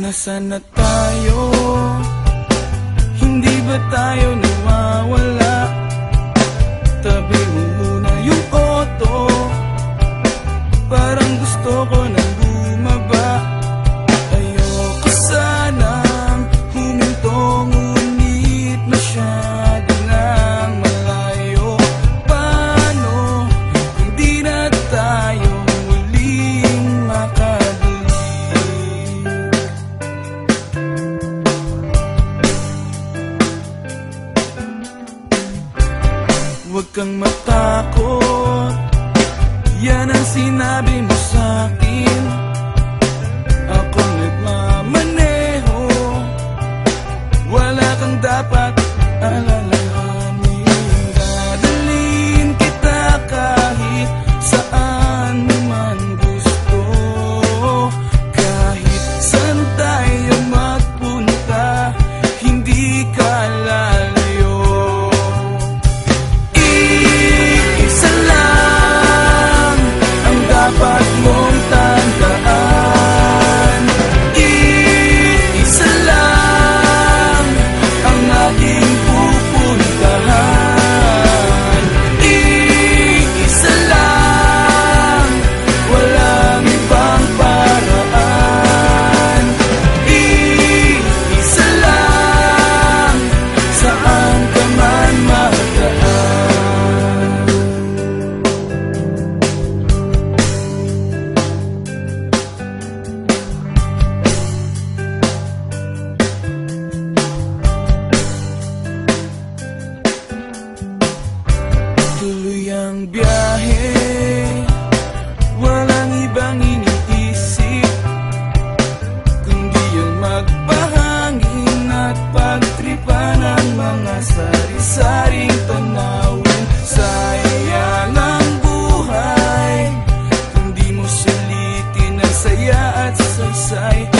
Nasaan na tayo? Hindi ba tayo nawawala? Tabi mo muna yung auto, parang gusto ko nang bumaba. Ayoko sanang huminto, ngunit masyado nang malayo. Paano kung di na tayo muling makabalik? Huwag kang matakot, yan ang sinabi mo sa'kin. Ako nagmamaneho, wala kang dapat alalahanin. Dadalhin kita kahit saan mo man gusto, kahit saan tayo magpunta, hindi ka lalayo. Isa lang ang dapat mong tandaan, isa lang ang ating pupuntahan, isa lang, walang ibang paraan, isa lang, saan ka man magdaan. Tuloy ang biyahe, walang ibang iniisip kundi yung magpahangin at pagtripan ang mga sari-saring tanawin. Sayang ang buhay kung di mo sulitin ang saya at saysay.